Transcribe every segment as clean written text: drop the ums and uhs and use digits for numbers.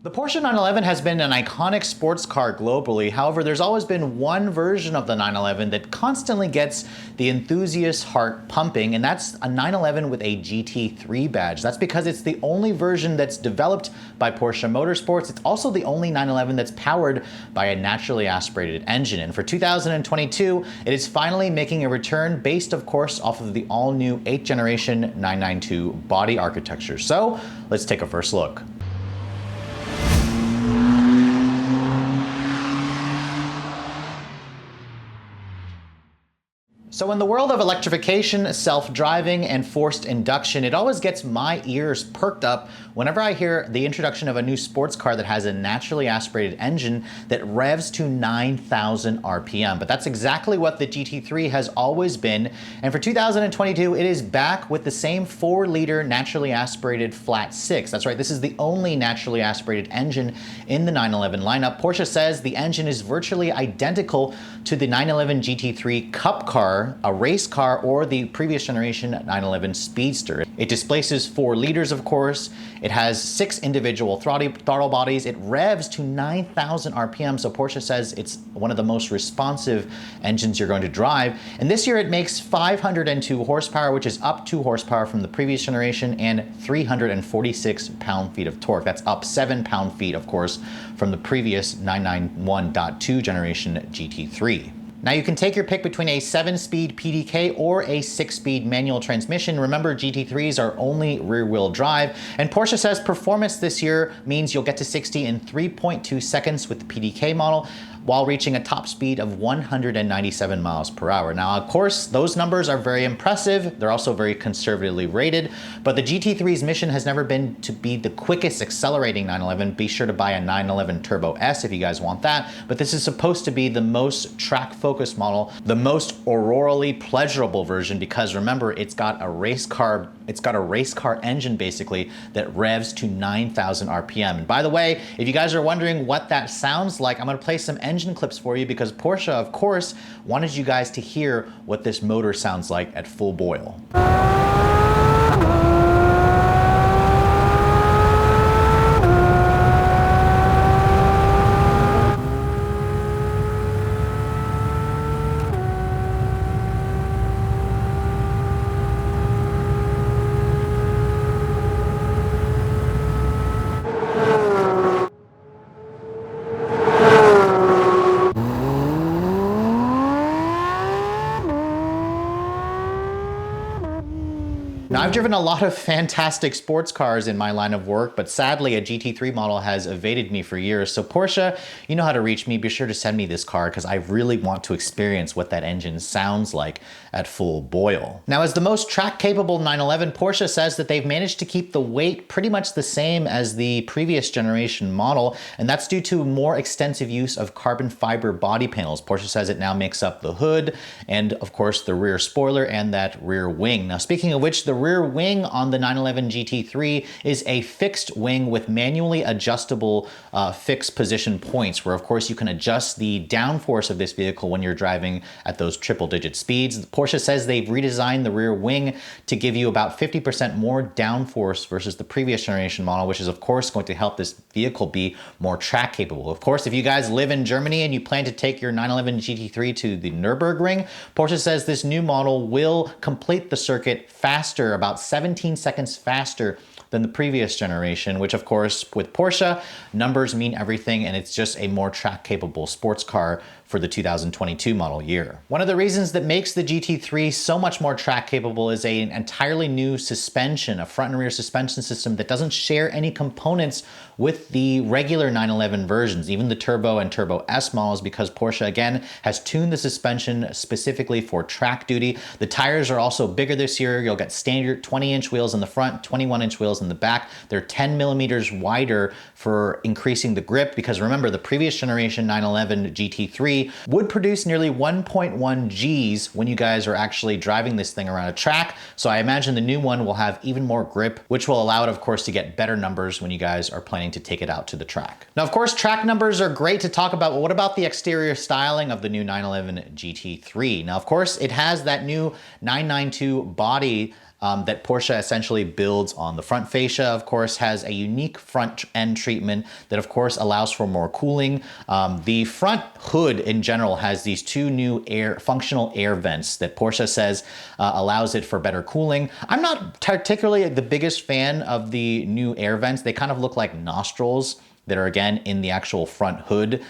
The Porsche 911 has been an iconic sports car globally. However, there's always been one version of the 911 that constantly gets the enthusiast heart pumping, and that's a 911 with a GT3 badge. That's because it's the only version that's developed by Porsche Motorsports. It's also the only 911 that's powered by a naturally aspirated engine. And for 2022, it is finally making a return based, of course, off of the all-new 8th generation 992 body architecture. So let's take a first look. So in the world of electrification, self-driving, and forced induction, it always gets my ears perked up whenever I hear the introduction of a new sports car that has a naturally aspirated engine that revs to 9,000 RPM. But that's exactly what the GT3 has always been. And for 2022, it is back with the same 4-liter naturally aspirated flat 6. That's right, this is the only naturally aspirated engine in the 911 lineup. Porsche says the engine is virtually identical to the 911 GT3 Cup car, a race car, or the previous generation 911 Speedster. It displaces 4 liters, of course. It has 6 individual throttle bodies. It revs to 9,000 RPM, so Porsche says it's one of the most responsive engines you're going to drive. And this year it makes 502 horsepower, which is up 2 horsepower from the previous generation, and 346 pound-feet of torque. That's up 7 pound-feet, of course, from the previous 991.2 generation GT3. Now you can take your pick between a 7-speed PDK or a 6-speed manual transmission. Remember, GT3s are only rear-wheel drive, and Porsche says performance this year means you'll get to 60 in 3.2 seconds with the PDK model, while reaching a top speed of 197 miles per hour. Now, of course, those numbers are very impressive. They're also very conservatively rated, but the GT3's mission has never been to be the quickest accelerating 911. Be sure to buy a 911 Turbo S if you guys want that, but this is supposed to be the most track-focused model, the most aurorally pleasurable version, because remember, it's got a race car engine basically that revs to 9,000 RPM. And by the way, if you guys are wondering what that sounds like, I'm gonna play some engine clips for you because Porsche, of course, wanted you guys to hear what this motor sounds like at full boil. Now, I've driven a lot of fantastic sports cars in my line of work, but sadly a GT3 model has evaded me for years. So Porsche, you know how to reach me. Be sure to send me this car because I really want to experience what that engine sounds like at full boil. Now, as the most track-capable 911, Porsche says that they've managed to keep the weight pretty much the same as the previous generation model, and that's due to more extensive use of carbon fiber body panels. Porsche says it now makes up the hood and, of course, the rear spoiler and that rear wing. Now, speaking of which, the rear wing on the 911 GT3 is a fixed wing with manually adjustable fixed position points, where of course you can adjust the downforce of this vehicle when you're driving at those triple-digit speeds. Porsche says they've redesigned the rear wing to give you about 50% more downforce versus the previous generation model, which is of course going to help this vehicle be more track capable. Of course, if you guys live in Germany and you plan to take your 911 GT3 to the Nürburgring, Porsche says this new model will complete the circuit faster, about 17 seconds faster than the previous generation, which of course with Porsche, numbers mean everything, and it's just a more track capable sports car for the 2022 model year. One of the reasons that makes the GT3 so much more track capable is an entirely new suspension, a front and rear suspension system that doesn't share any components with the regular 911 versions, even the Turbo and Turbo S models, because Porsche again has tuned the suspension specifically for track duty. The tires are also bigger this year. You'll get standard 20-inch wheels in the front, 21-inch wheels in the back. They're 10 millimeters wider for increasing the grip, because remember, the previous generation 911 GT3 would produce nearly 1.1 Gs when you guys are actually driving this thing around a track. So I imagine the new one will have even more grip, which will allow it, of course, to get better numbers when you guys are planning to take it out to the track. Now, of course, track numbers are great to talk about, but what about the exterior styling of the new 911 GT3? Now, of course, it has that new 992 body that Porsche essentially builds on. The front fascia, of course, has a unique front end treatment that, of course, allows for more cooling. The front hood in general has these two new functional air vents that Porsche says allows it for better cooling. I'm not particularly the biggest fan of the new air vents. They kind of look like nostrils that are, again, in the actual front hood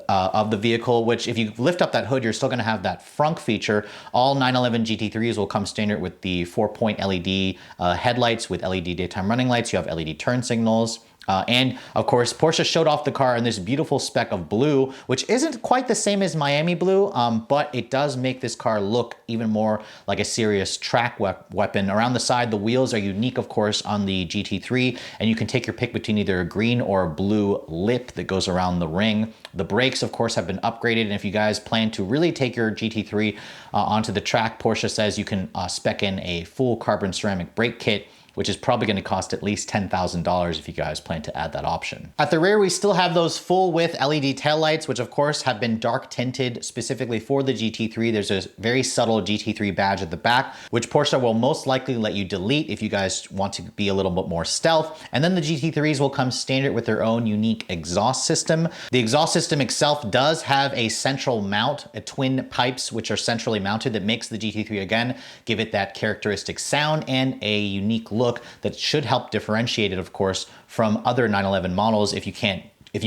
of the vehicle, which if you lift up that hood, you're still gonna have that frunk feature. All 911 GT3s will come standard with the 4-point LED headlights with LED daytime running lights. You have LED turn signals. And of course, Porsche showed off the car in this beautiful speck of blue, which isn't quite the same as Miami blue, but it does make this car look even more like a serious track weapon. Around the side, the wheels are unique, of course, on the GT3, and you can take your pick between either a green or a blue lip that goes around the ring. The brakes, of course, have been upgraded, and if you guys plan to really take your GT3 onto the track, Porsche says you can spec in a full carbon ceramic brake kit, which is probably going to cost at least $10,000 if you guys plan to add that option. At the rear, we still have those full width LED taillights, which of course have been dark tinted specifically for the GT3. There's a very subtle GT3 badge at the back, which Porsche will most likely let you delete if you guys want to be a little bit more stealth. And then the GT3s will come standard with their own unique exhaust system. The exhaust system itself does have a central mount, twin pipes, which are centrally mounted, that makes the GT3 again give it that characteristic sound and a unique look that should help differentiate it, of course, from other 911 models if you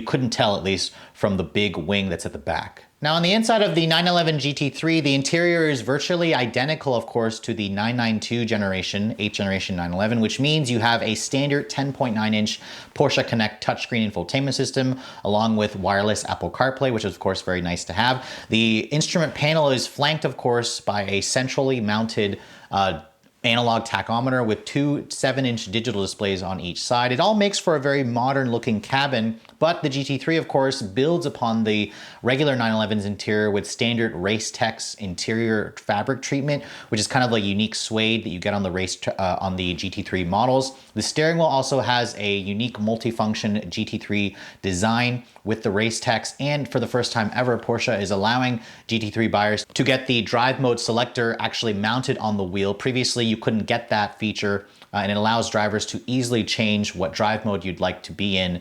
couldn't tell, at least from the big wing that's at the back. Now on the inside of the 911 GT3, the interior is virtually identical, of course, to the 992 generation, 8th generation 911, which means you have a standard 10.9-inch Porsche Connect touchscreen infotainment system, along with wireless Apple CarPlay, which is of course very nice to have. The instrument panel is flanked, of course, by a centrally mounted analog tachometer with two 7-inch digital displays on each side. It all makes for a very modern looking cabin, but the GT3, of course, builds upon the regular 911's interior with standard Race Tech's interior fabric treatment, which is kind of a unique suede that you get on the on the GT3 models. The steering wheel also has a unique multifunction GT3 design with the Race Techs, and for the first time ever, Porsche is allowing GT3 buyers to get the drive mode selector actually mounted on the wheel. Previously, you couldn't get that feature, and it allows drivers to easily change what drive mode you'd like to be in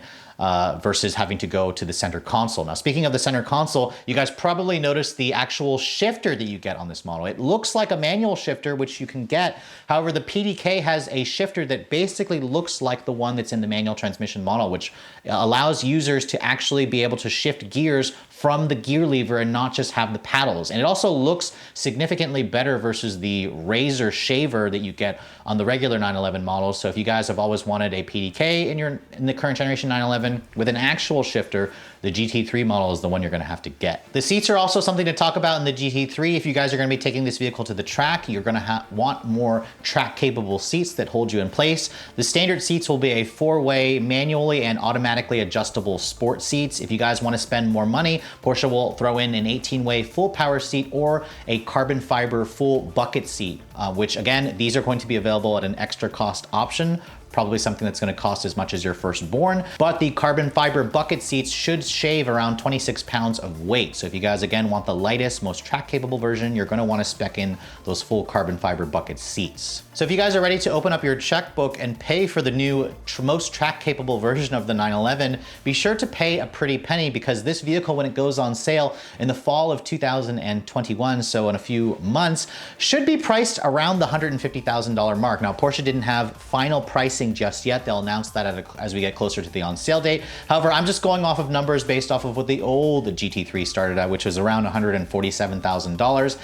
versus having to go to the center console. Now, speaking of the center console, you guys probably noticed the actual shifter that you get on this model. It looks like a manual shifter, which you can get. However, the PDK has a shifter that basically looks like the one that's in the manual transmission model, which allows users to actually be able to shift gears from the gear lever and not just have the paddles. And it also looks significantly better versus the razor shaver that you get on the regular 911 models. So if you guys have always wanted a PDK in the current generation 911 with an actual shifter, the GT3 model is the one you're gonna have to get. The seats are also something to talk about in the GT3. If you guys are gonna be taking this vehicle to the track, you're gonna want more track-capable seats that hold you in place. The standard seats will be a 4-way manually and automatically adjustable sport seats. If you guys wanna spend more money, Porsche will throw in an 18-way full power seat or a carbon fiber full bucket seat, which again, these are going to be available at an extra cost option, probably something that's going to cost as much as your firstborn, but the carbon fiber bucket seats should shave around 26 pounds of weight. So if you guys again want the lightest, most track capable version, you're going to want to spec in those full carbon fiber bucket seats. So if you guys are ready to open up your checkbook and pay for the new most track capable version of the 911, be sure to pay a pretty penny, because this vehicle, when it goes on sale in the fall of 2021, so in a few months, should be priced around the $150,000 mark. Now, Porsche didn't have final pricing just yet. They'll announce that as we get closer to the on sale date. However, I'm just going off of numbers based off of what the old GT3 started at, which was around $147,000.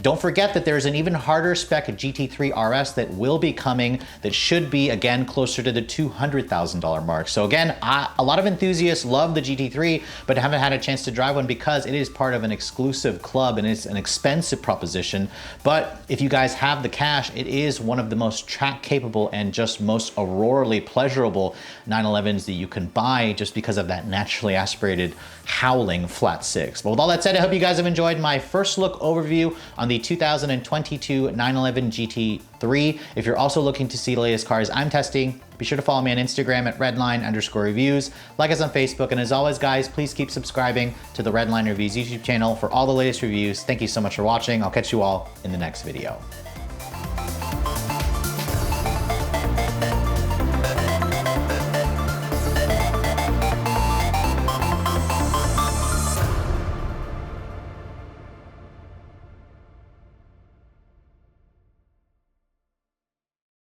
Don't forget that there's an even harder spec GT3 RS that will be coming that should be, again, closer to the $200,000 mark. So again, a lot of enthusiasts love the GT3, but haven't had a chance to drive one because it is part of an exclusive club and it's an expensive proposition. But if you guys have the cash, it is one of the most track capable and just most aurorally pleasurable 911s that you can buy, just because of that naturally aspirated howling flat six. But with all that said, I hope you guys have enjoyed my first look overview on the 2022 911 GT3. If you're also looking to see the latest cars I'm testing, be sure to follow me on Instagram at redline_reviews, like us on Facebook, and as always, guys, please keep subscribing to the Redline Reviews YouTube channel for all the latest reviews. Thank you so much for watching. I'll catch you all in the next video.